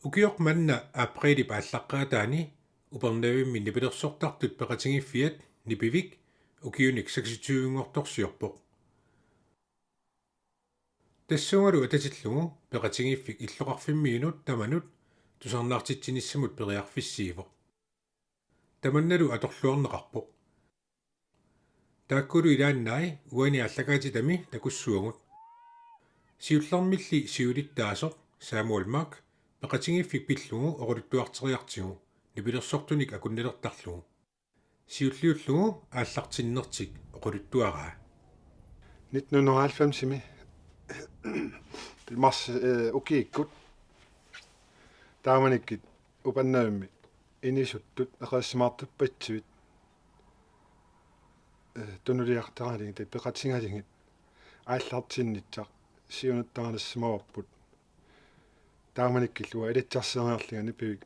Ukiok manna aprili paallaqqaataani upernavimmi nipilersortartut peqatingiffiat nipivik ukiunik 26-ngortorsiorpoq tassungalu atatillugu peqatingiffik illoqarfimmiinut tamanut tusarnaartitsinnissamut periarfissiivoq tamannalu atorluarneqarpoq taakkulu ilaannai uani allakaatitami takussuungut siullarmilli siulittaasoq Samuel Mark peqatingiffik pillugu oquluttuarteriartigu nipilersortunik akunnalertarlugu siulliullugu aallartinnertik oquluttuaraa 1990 mars ukiikkut taamanikit upannavimmi inisuttut eqaassimaartuppatsuit tunuliartaraligi tat peqatingalingit aallartinnitsaq siunuttaraнассмаварпут тааманиккиллуа илатсарсериарлига нипивик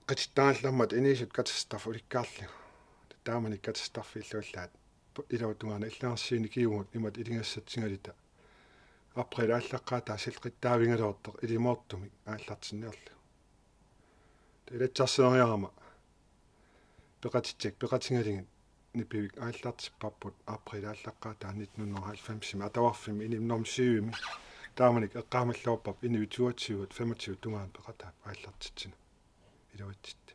qatittaangallammat inисут катастаф уликкаарлига тааманик катастаффииллуаллаат илаутунгаана иллаарсиини киугут имат илингассатсингалита април ааллаққаатаа силқиттаавингалуартеқ илимоортумик ааллартинниарлу илатсарсериарама пеқатингалигит нипивик ааллартиппарпут април ааллаққаатаа 1990 атаварфими инимнорм сиуими тааманик эққаамаллуарпап иниутуатсиуат 25 тунгаан пеқатаа ааллартитсина илаватсит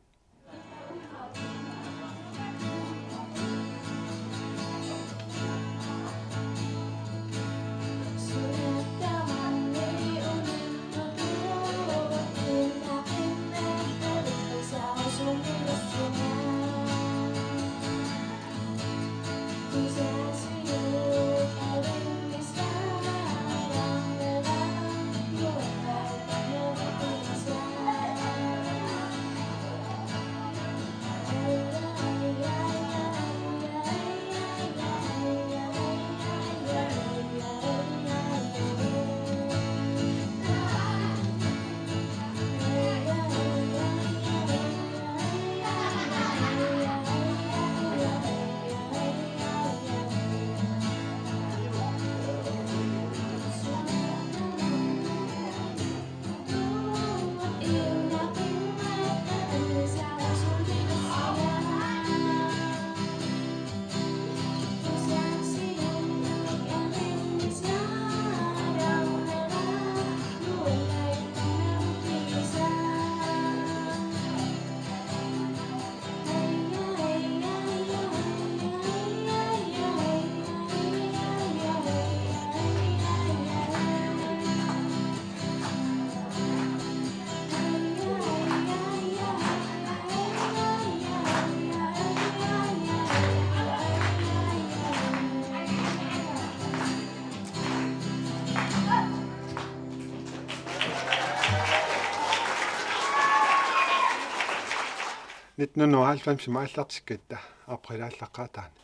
Nitnunnu alfamsi maallartikkatta april-ааллаққаатаани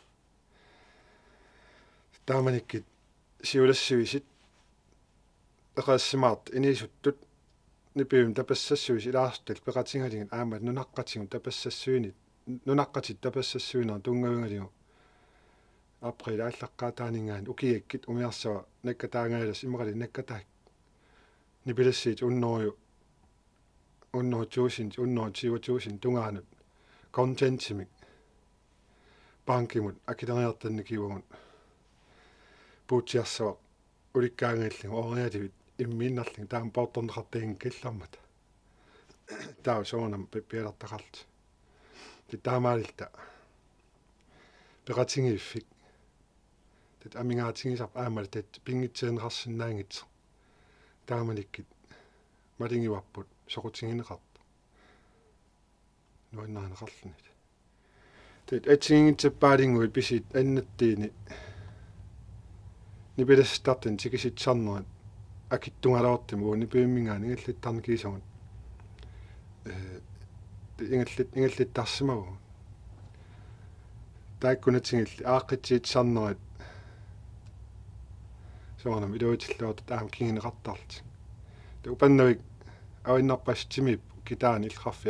тааманиккит сиулассуисит эқаассимаарт инисуттут нипиум тапассассуис илаарстал пеқатингалигит аамат нунаққатигу тапассассуинит нунаққатит тапассассуинаа тунгавингалигу april-ааллаққаатаанигаан укиаккит умиарсава наккатаангаалас имақали наккатаак нипилассиит уннорю уннортуусин уннортиуатуусин тунгаанут контентимик банкимут акилериартанникиугут пуутиарсава уликкаангаиллигу ориативит иммииннарлиг таам паутторнеқартагин киллармат таа соонам пеппиалартақарт титаамаалилта пеқатингииффик тат амингаатингисар аамал тат пингитсиенеқарсинаангит тааманиккит малингиварпут соқутингинеқарт нуаннаанеқарлунит тат атсингитсаппаалингуит писит аннаттиини нипилассартин тикиситсарнерат акиттунгалаортим уу нипиуммингаани ингиллиттарникисагут ингаллиттарсимагу тааккунатингилли ааққитсиитсарнерат соонам илуутиллуут таам кингинеқартарт та упаннавик авиннарпассимип китаани иллқарфи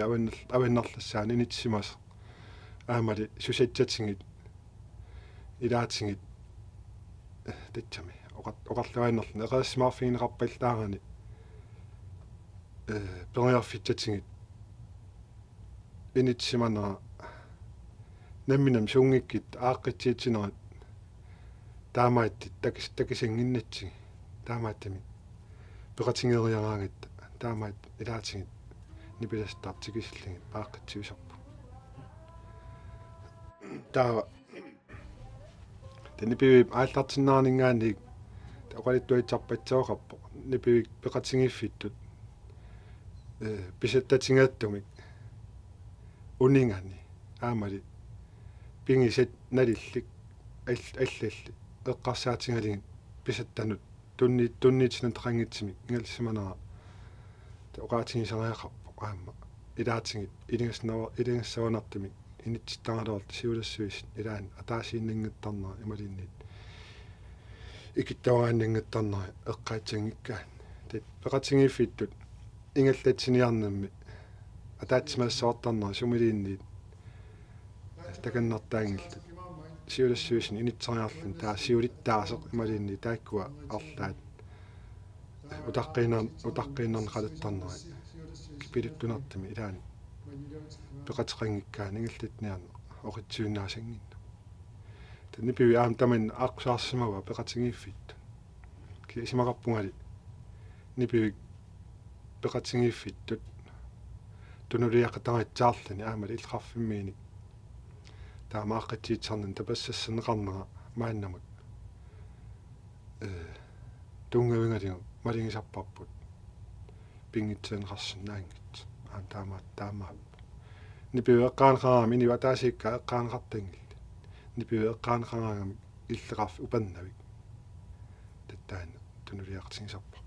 авиннарлассаани инитсимас аамали сусатсатингит илаатингит титсами оқарлуаиннерлу эқассимаарфигинеқарпиллаарани периарфитсатингит инитсиманера намминам сунгиккит ааққитсиитсинерат таамааттит такисингиннатсиги таамааттами пеқатингериараангатта таамаат илаатингит нипиластартикисиллингит ааққитсиусарпу таава тэнипивип ааллартиннаарнингаанник оқалиттуитсарпатсаоқарпо нипивик пеқатингиффиттут писаттатингааттумик унингани аамали пингисет налиллик аллалли эққарсаатингалигит писаттанут тунниитсинан тақангитсимик ингалсиманера оқаатингисариақарпо аама илаатингит илингассаванартимик инитситтаралуарт сиулассуис илаан атаасииннингаттарнера ималиннит икиттавааннингаттарнера эққаатсингиккаан тит пеқатингиффиттут ингаллатсиниарнамми атаатсимаассаортарнера сумилиинниит таканнартаангилтут сиулассуисин инитсариарлун таа сиулиттаасеқ ималиинни тааккуа арлаат утаққинерн қалаттарнера кипилуттунартами илаани пеқатеқангиккаан ингаллатниарна оқитсиуннаасангинну танипиви аам таман ақсаарсимава пеқатингиффит кисимақарпунгали нипиви пеқатингиффиттут тунулиақатаритсаарлани аамали иллеқарфиммиини таамааққатсиитсарнан тапассассанеқарнера мааннамут тунгавингалигу малингисарпарпут пингитсeeneqarsinnaangit аам таамаа нипиви эққаанеқараами инива таасиикка эққаанеқартангилла нипиви эққаанеқараангами иллеқарфи упаннавик таттаана тунулиақатингисарпарпу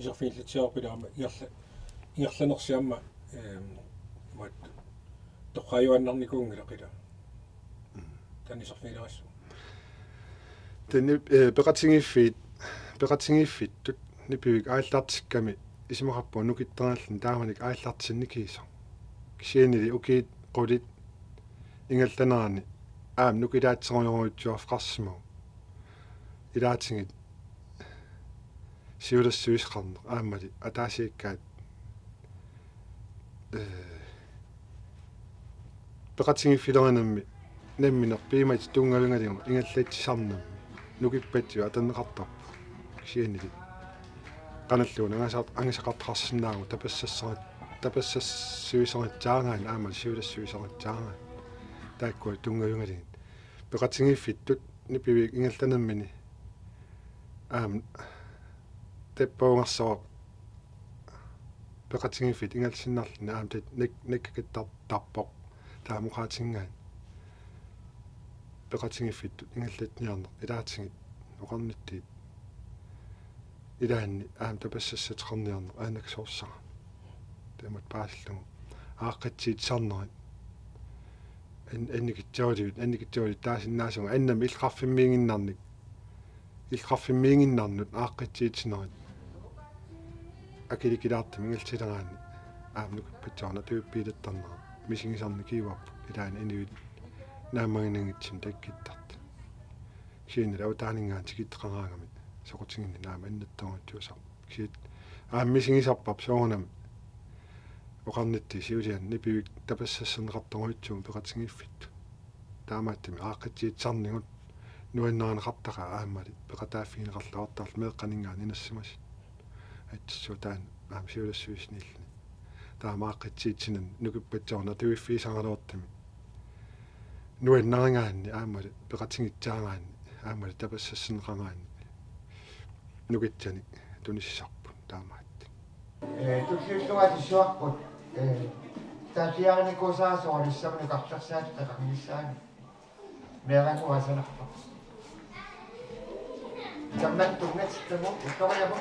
исерфииллатсиорпилаама иерланерсиамма мат тоққаюаннарникуунгила танисерфилерассу тэнни пеқатингиффиттут нипивик ааллаартикками исимақарпу нукиттерналлин тааманик ааллаартинникиисо кисиинили укиит qulит ингалланерани нукилаатсеруйоруутсуарфқарсиму илаатингит сиулассуисқарне ааммали атаасииккаат пеқатингиффилеринамми намминер пимат тунгавингалигу ингаллаатсисарнамми нукиппатсиу атаннеқартарпу кисиинили каналлуун ангасақартарсинаагу тапассассуисеритсаагаан аамали сиулассуисеритсаагаан тааккуи тунгавингалигит пеқатингиффиттут нипивик ингалланаммини теппаунгерсоо пеқатингиффит ингалсиннарлина тет неккакиттартарпоқ таамуқаатингаан пеқатингиффиттут ингаллатниарнер илаатингит оқарниттиит илаанни тапассассатеқарниарнер аанаксоорсага таамат пааллугу ааққатсиитсарнерит анникитсуалит таасиннаасунга аннами илқарфиммиингиннарнут ааққатсиитсинерит акиликилаартами ингалсилераани нукиппатсаарна туиппиилаттарнера мисигисарни киуарпу илаани инивит наамагинангитсим таккиттарт киинила аутаанингаан тикиттеқараагами соқутингинни наама аннаттонгатсуусар киит мисигисарпап соонам оқарнитти сиулиан нипивик тапассассернеқарторуитсуум пеқатингиффит таамааттами ааққатсиитсарнигут нуаннаарнеқартаqa ааммали пеқатааффигинеқарлаортарл меэққанингаан инассимас атсуутаан сиулассуисниллни таамааққатсиитсинан нукиппатсоорна туиффисангалуортами нуаннаарингаанни ааммали пеқатингитсаагаанни ааммали тапассассенеқагаанни нукитсани туниссарпут таамаатти туллуаллуатиссуарпут таатиарникусаасоорниссамну карлерсаат тақарнissaани меэрангуасанарпа тамматтунгатсттаму уккариамо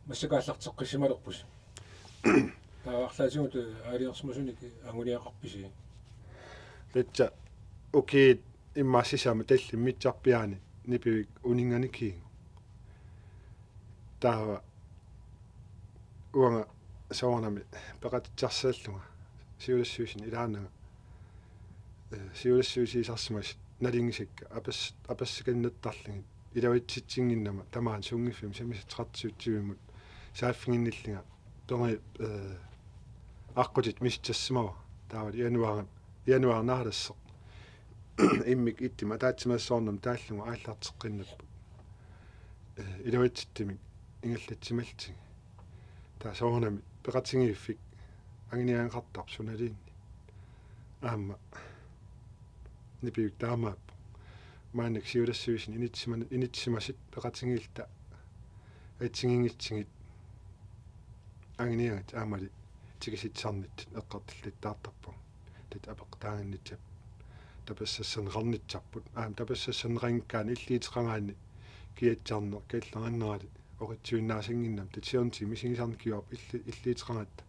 마시가알락적그시마럭부시 таарлаасигут аалиерсмасуник агуниақарписи Letja okay иммассисаама талли митсарпиаани нипивик унинганикиингу таава уанга соорнами пеқатитсарсааллунга сиулассуусин илаанага сиулассуусисарсимас налингисикка апассаканнаттарлугит илавитситсингиннама тамаан сунгиффим самисатеқартиутсивиммут сааффингинниллинга тони аққутит мистассимава таава януарнаалассеқ иммик иттима таатсимассоорнам тааллугу ааллартеққиннаппу илавитситтимик ингаллатсималтиг таа соорнами пеқатингииффик агниаанқартар суналиинни аама нипивик таамааппу маанак сиулассуисин инитсимасит пеқатингиилта атсингингитсигит агниагат аамали тигиситсарнит эққартиллиттаартарпу тат апеқтаагиннитсап тапассассанеқарнитсарпут тапассассанеқангкаани иллиитеқангаани киатсаарнер каллараннерали оқитсуиннаасингиннам татсиорнти мисигисарникиуап иллиитеқангатта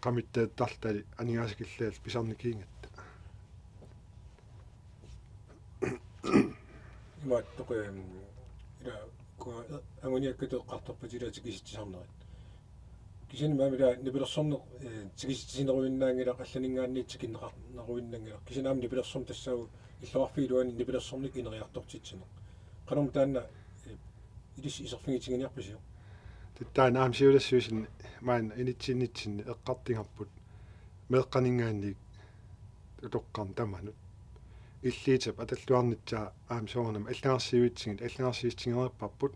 qamittaattartali anigaasakillаал писарникиингатта имаат тоқе ила ко агуниаккатеққартарпатилаати киситсисарнерат кисини маамила нипилерсорнеқ тигиситсинеруиннаангила алланингаанниитси киннеқарнеруиннангила кисинаам нипилерсорм тассаагу иллуарфиилуани нипилерсорник инериартортитсинеқ канам таанна илис исерфигитингиниарписиу таан аам сиулассуусин маан инитсиннитсинни эққартингарпут меэққанингаанник утоққарн таманут иллиитап аталлуарнитсаа аам соорнам аллагарсиуитсигит аллагарсиистингериппарпут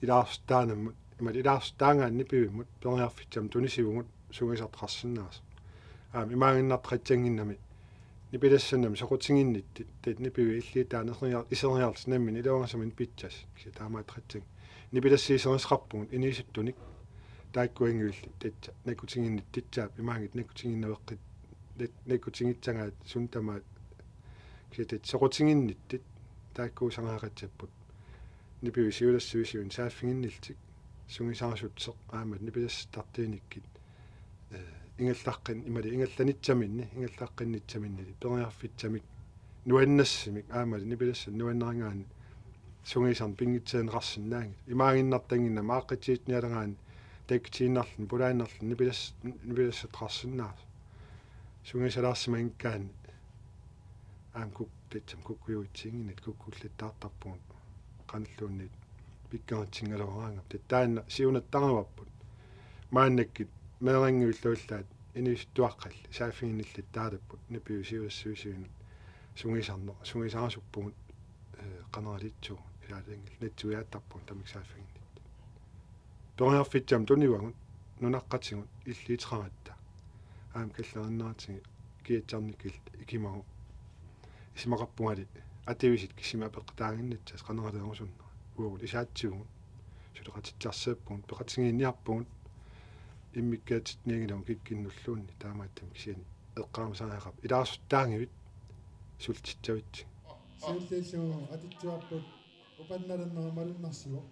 илаарстаанаммут имат илаарстаангаанни пивиммут периарфитсам тунисивугут сугисартарсинаас аам имаагиннартратсангиннами нипилассанам соқутингиннитти тат нипиви иллиитаанерниар исерниарлс наммин илуангасамин питсас киса таамаатратсанг нипилассиисернисқарпугут инисуттуник тааккуингуилли татса накутингиннит титсаап имаагит накутингиннавеққит накутингитсангаат сунтамаат китат соқутингинниттит тааккуусангаагатсаппут нипиви сиулассуисиун сааффингиннилтик сунгисаарсутсеқ аамат нипилассартартииниккит ингаллаққин имали ингалланитсаминни ингаллаққиннитсаминнили периарфитсамик нуаннассимик аамали нипилассан нуаннерангаани сунгисарн пингитсаанеқарсинаанги имаагиннартангинна мааққитсиитниалангаани таккитииннарлун пулааннарлун нипилассатеқарсинаас сунгисалаарсимаинкаани аам кук татсам куккуйуутсингинит куккуллиттаартарпугут каналлууннит пиккаатсингалораангап таттаанна сиунаттарнаваппут мааннаккит меэрангуиллууллаат инистуаққалли сааффигинниллит таалаппут нипиу сиулассуисуинут сунгисаарсуппугут qanaralitsugu ilaaliнгил натсуяаттарпун тамик сааффигиннит периарфитсам тунивагут нунаqqатсигут иллиитераматта аам каллериннаатиги киатсарникил икимагу исмақарпугали ативисит кисима пеқтаагиннатсас qanarалерусунна ууру исаатсигут сулеқатитсарсааппун пеқатингиинниарпугут иммиккаатитниагилам киккиннуллуунни таамааттам кисиани эққарамсаариақап илаарсуттаангивит султитсавитси сиуллиссуу атитсуарпут Open na rin mga malin naslo.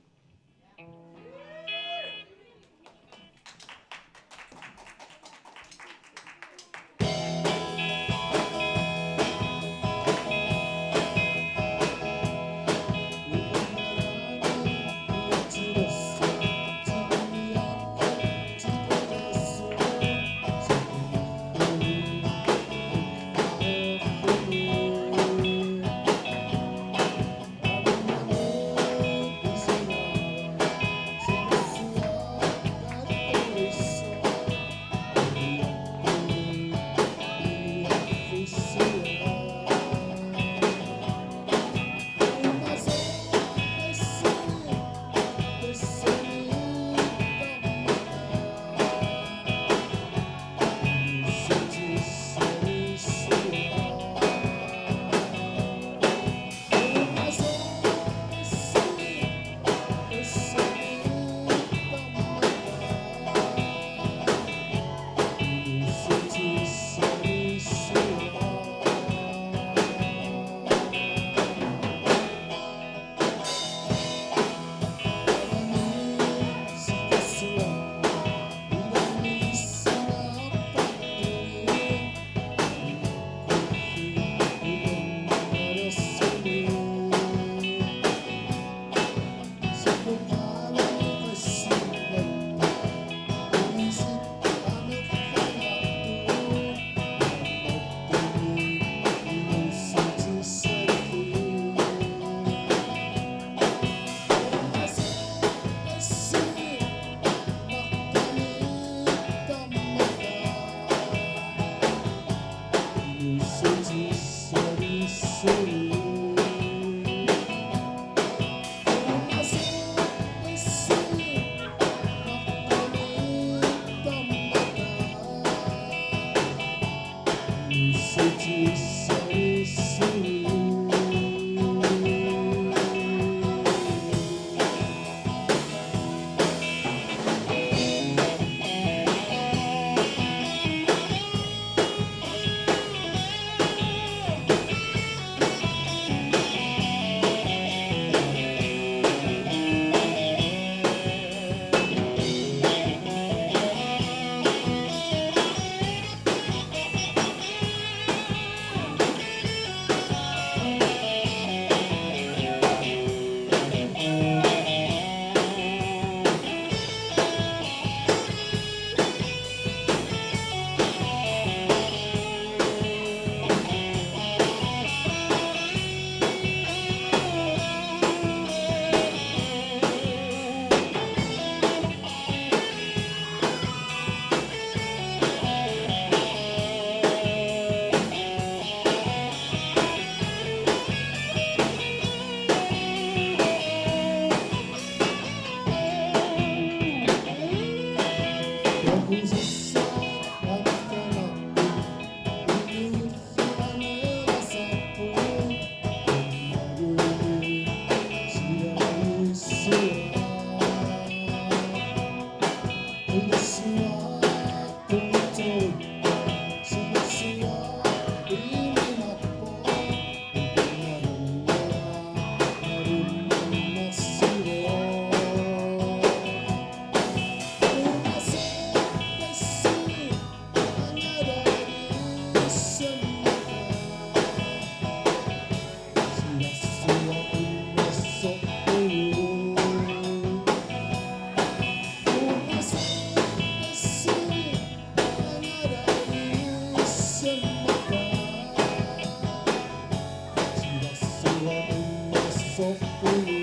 Soft